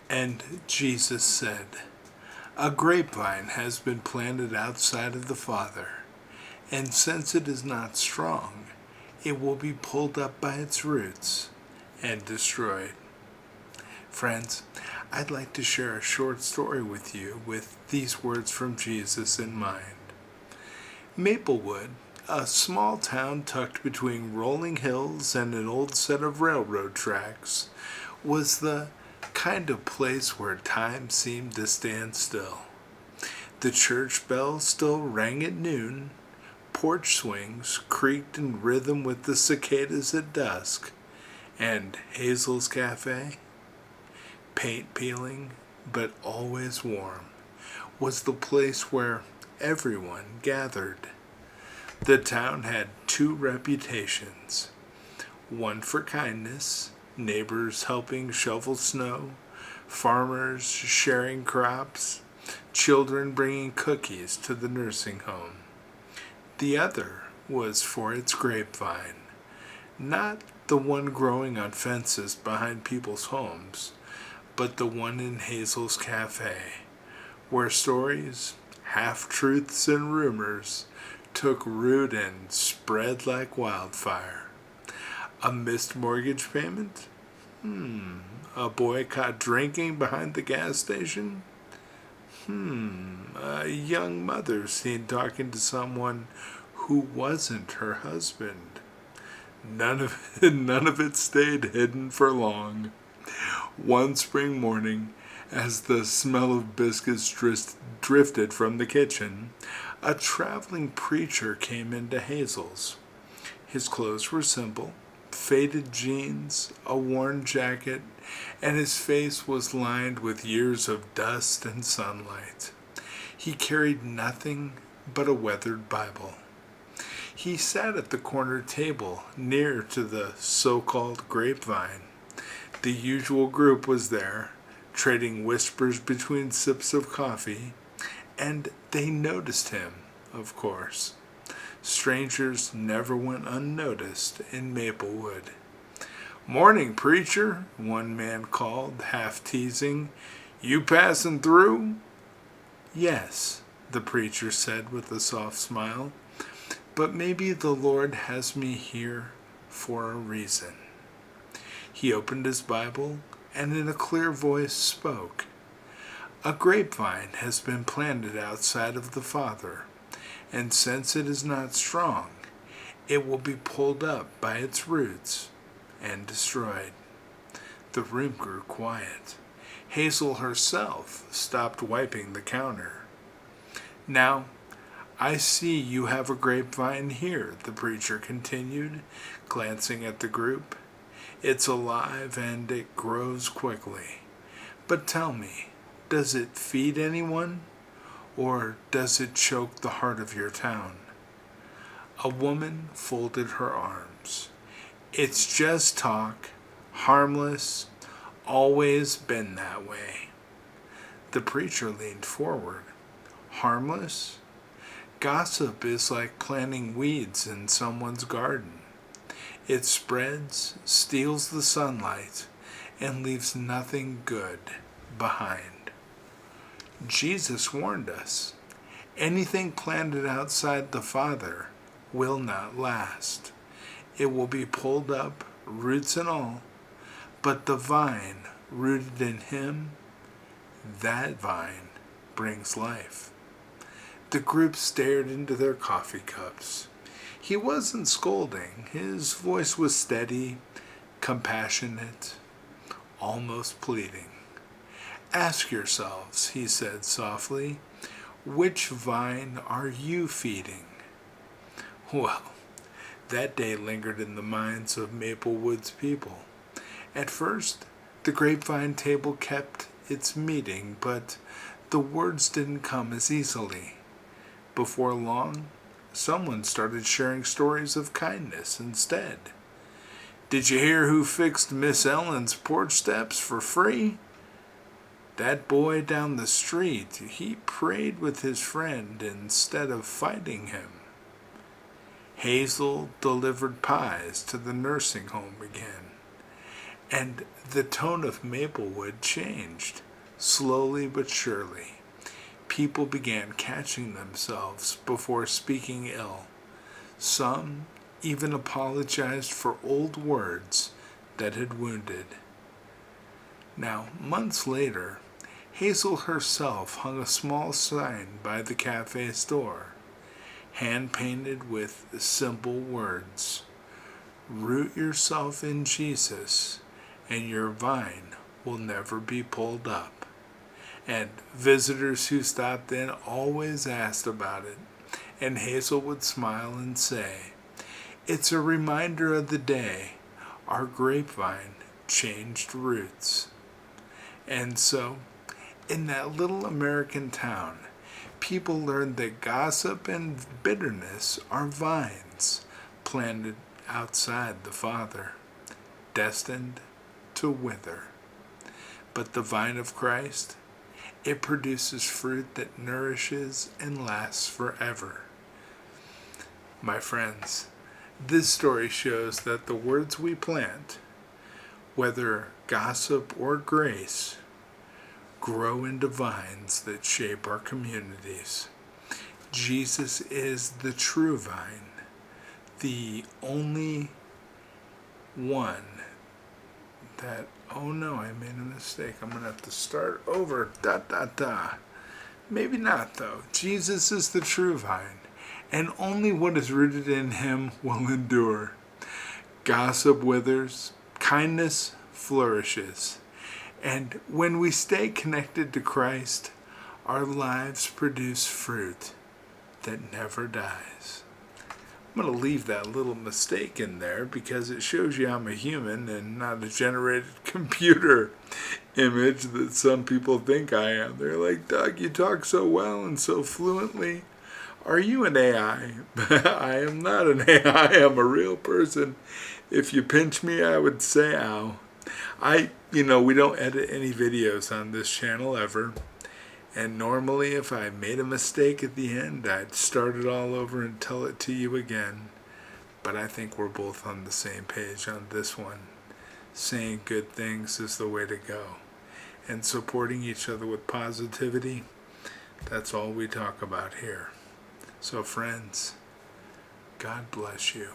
And Jesus said, "A grapevine has been planted outside of the Father, and since it is not strong, it will be pulled up by its roots and destroyed." Friends, I'd like to share a short story with you with these words from Jesus in mind. Maplewood, a small town tucked between rolling hills and an old set of railroad tracks, was the kind of place where time seemed to stand still. The church bell still rang at noon, porch swings creaked in rhythm with the cicadas at dusk, and Hazel's Cafe, paint peeling but always warm, was the place where everyone gathered. The town had two reputations: one for kindness, neighbors helping shovel snow, farmers sharing crops, children bringing cookies to the nursing home. The other was for its grapevine, not the one growing on fences behind people's homes, but the one in Hazel's Cafe, where stories, half-truths, and rumors took root and spread like wildfire. A missed mortgage payment? A boy caught drinking behind the gas station? A young mother seen talking to someone who wasn't her husband. None of it stayed hidden for long. One spring morning, as the smell of biscuits drifted from the kitchen, a traveling preacher came into Hazel's. His clothes were simple: faded jeans, a worn jacket, and his face was lined with years of dust and sunlight. He carried nothing but a weathered Bible. He sat at the corner table near to the so-called grapevine. The usual group was there, trading whispers between sips of coffee, and they noticed him, of course. Strangers never went unnoticed in Maplewood. "Morning, preacher," one man called, half teasing. "You passing through?" "Yes," the preacher said with a soft smile, "but maybe the Lord has me here for a reason." He opened his Bible and in a clear voice spoke. "A grapevine has been planted outside of the Father, and since it is not strong, it will be pulled up by its roots and destroyed." The room grew quiet. Hazel herself stopped wiping the counter. "Now, I see you have a grapevine here," the preacher continued, glancing at the group. "It's alive and it grows quickly. But tell me, does it feed anyone? Or does it choke the heart of your town?" A woman folded her arms. "It's just talk, harmless, always been that way." The preacher leaned forward. "Harmless? Gossip is like planting weeds in someone's garden. It spreads, steals the sunlight, and leaves nothing good behind. Jesus warned us. Anything planted outside the Father will not last. It will be pulled up, roots and all, but the vine rooted in Him, that vine brings life." The group stared into their coffee cups. He wasn't scolding. His voice was steady, compassionate, almost pleading. "Ask yourselves," he said softly, "which vine are you feeding?" Well, that day lingered in the minds of Maplewood's people. At first, the grapevine table kept its meeting, but the words didn't come as easily. Before long, someone started sharing stories of kindness instead. "Did you hear who fixed Miss Ellen's porch steps for free? That boy down the street, he prayed with his friend instead of fighting him. Hazel delivered pies to the nursing home again. And the tone of Maplewood changed, slowly but surely. People began catching themselves before speaking ill. Some even apologized for old words that had wounded. Now, months later, Hazel herself hung a small sign by the cafe's door, hand-painted with simple words. Root yourself in Jesus, and your vine will never be pulled up. And visitors who stopped in always asked about it, and Hazel would smile and say, "It's a reminder of the day our grapevine changed roots." And so, in that little American town, people learned that gossip and bitterness are vines planted outside the Father, destined to wither. But the vine of Christ, it produces fruit that nourishes and lasts forever. My friends, this story shows that the words we plant, whether gossip or grace, grow into vines that shape our communities. Jesus is the true vine, the only one that, oh no, I made a mistake. I'm going to have to start over. Maybe not, though. Jesus is the true vine, and only what is rooted in him will endure. Gossip withers, kindness flourishes. And when we stay connected to Christ, our lives produce fruit that never dies. I'm going to leave that little mistake in there because it shows you I'm a human and not a generated computer image that some people think I am. They're like, "Doug, you talk so well and so fluently. Are you an AI?" I am not an AI. I'm a real person. If you pinch me, I would say ow. We don't edit any videos on this channel ever. And normally if I made a mistake at the end, I'd start it all over and tell it to you again. But I think we're both on the same page on this one. Saying good things is the way to go. And supporting each other with positivity, that's all we talk about here. So friends, God bless you.